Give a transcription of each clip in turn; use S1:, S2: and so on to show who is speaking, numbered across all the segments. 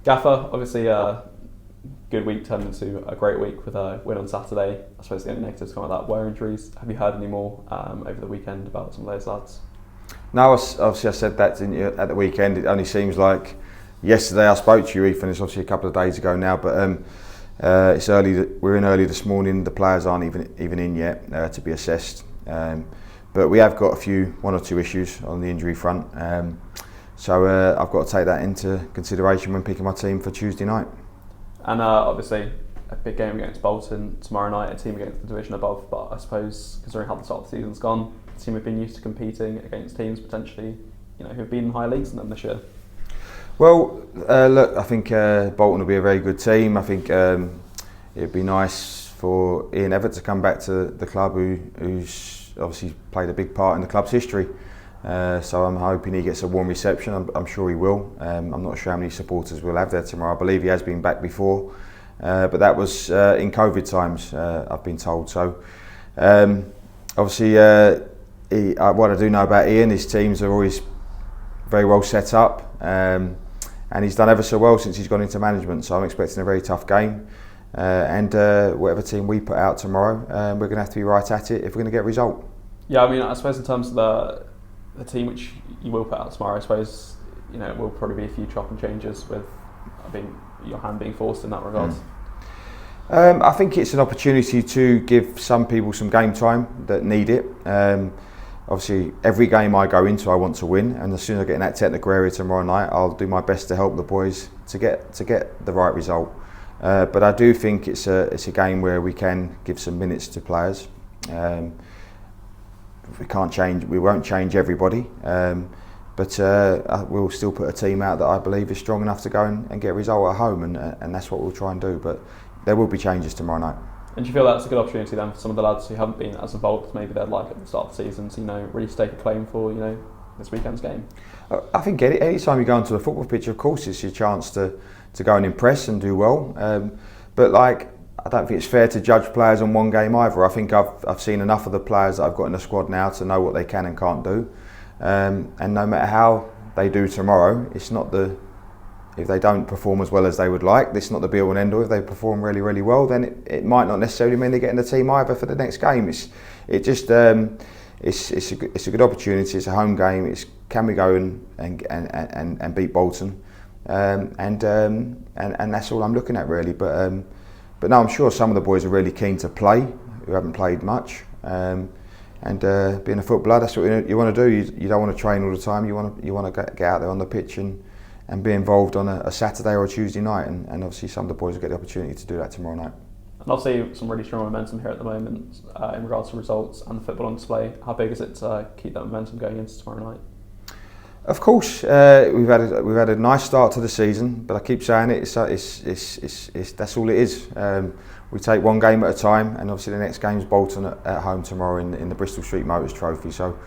S1: Gaffer, obviously a good week turned into a great week with a win on Saturday. I suppose the only negatives come out of that were injuries. Have you heard any more over the weekend about some of those lads?
S2: No, obviously I said that at the weekend. It only seems like yesterday I spoke to you, Ethan. It's obviously a couple of days ago now, but it's early. We're in early this morning. The players aren't even in yet to be assessed. But we have got one or two issues on the injury front. So I've got to take that into consideration when picking my team for Tuesday night.
S1: And obviously a big game against Bolton tomorrow night, a team against the division above. But I suppose considering how the start of the season's gone, the team have been used to competing against teams potentially, who've been in higher leagues than them this year.
S2: Well, look, I think Bolton will be a very good team. I think it'd be nice for Ian Everett to come back to the club, who's obviously played a big part in the club's history. So I'm hoping he gets a warm reception. I'm sure he will. I'm not sure how many supporters we'll have there tomorrow. I believe he has been back before, but that was in COVID times, I've been told. So obviously, what I do know about Ian, his teams are always very well set up, and he's done ever so well since he's gone into management. So I'm expecting a very tough game, and whatever team we put out tomorrow, we're going to have to be right at it if we're going to get a result.
S1: Yeah, I mean, I suppose in terms of the team which you will put out tomorrow, I suppose it will probably be a few chop and changes with your hand being forced in that regard.
S2: I think it's an opportunity to give some people some game time that need it. Obviously, every game I go into, I want to win, and as soon as I get in that technical area tomorrow night, I'll do my best to help the boys to get the right result. But I do think it's a game where we can give some minutes to players. We won't change everybody, but we'll still put a team out that I believe is strong enough to go and get a result at home, and that's what we'll try and do. But there will be changes tomorrow night.
S1: And do you feel that's a good opportunity then for some of the lads who haven't been as involved as maybe they'd like at the start of the season to really stake a claim for this weekend's game?
S2: I think any time you go onto a football pitch, of course, it's your chance to go and impress and do well. But I don't think it's fair to judge players on one game either. I think I've seen enough of the players that I've got in the squad now to know what they can and can't do. And no matter how they do tomorrow, it's not if they don't perform as well as they would like, this is not the be all and end all. If they perform really, really well, then it might not necessarily mean they get in the team either for the next game. It's a good opportunity. It's a home game. Can we go and beat Bolton? And that's all I'm looking at really. But no, I'm sure some of the boys are really keen to play who haven't played much. And being a footballer, that's what you want to do. You don't want to train all the time. You want to get out there on the pitch and be involved on a Saturday or a Tuesday night. And obviously some of the boys will get the opportunity to do that tomorrow night.
S1: And obviously some really strong momentum here at the moment in regards to results and the football on display. How big is it to keep that momentum going into tomorrow night?
S2: Of course, we've had a nice start to the season, but I keep saying it. It's that's all it is. We take one game at a time, and obviously the next game's Bolton at home tomorrow in the Bristol Street Motors Trophy. So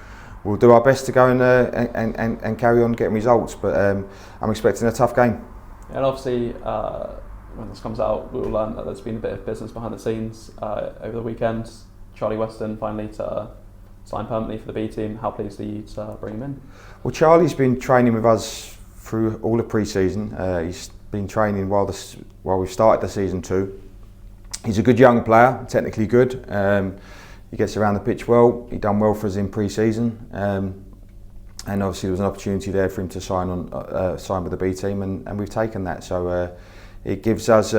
S2: we'll do our best to go and carry on getting results. But I'm expecting a tough game.
S1: And obviously, when this comes out, we'll learn that there's been a bit of business behind the scenes over the weekend. Charlie Weston finally to sign permanently for the B team. How pleased are you to bring him in?
S2: Well, Charlie's been training with us through all the pre-season. He's been training while we've started the season too. He's a good young player, technically good. He gets around the pitch well. He done well for us in pre-season, and obviously there was an opportunity there for him to sign with the B team, and we've taken that. So it gives us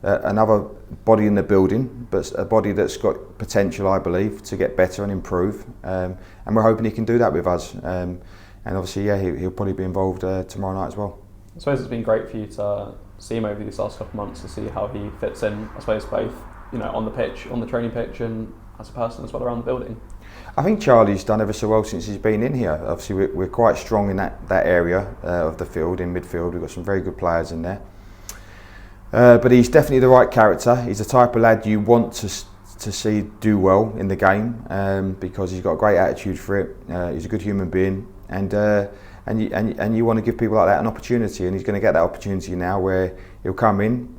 S2: another body in the building, but a body that's got potential, I believe, to get better and improve. And we're hoping he can do that with us. And obviously, he'll probably be involved tomorrow night as well.
S1: I suppose it's been great for you to see him over these last couple of months, to see how he fits in, I suppose, both on the pitch, on the training pitch, and as a person as well around the building.
S2: I think Charlie's done ever so well since he's been in here. Obviously, we're quite strong in that area of the field, in midfield. We've got some very good players in there. But he's definitely the right character. He's the type of lad you want to see do well in the game, because he's got a great attitude for it. He's a good human being, and you want to give people like that an opportunity, and he's going to get that opportunity now, where he'll come in,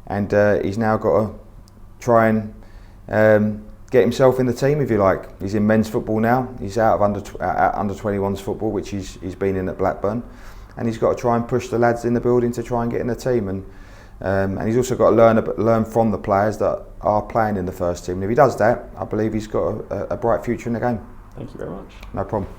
S2: and he's now got to try and get himself in the team, if you like. He's in men's football now. He's out of under 21s football, which he's been in at Blackburn. and he's got to try and push the lads in the building to try and get in the team, and he's also got to learn from the players that are playing in the first team. And if he does that, I believe he's got a bright future in the game.
S1: Thank you very much.
S2: No problem.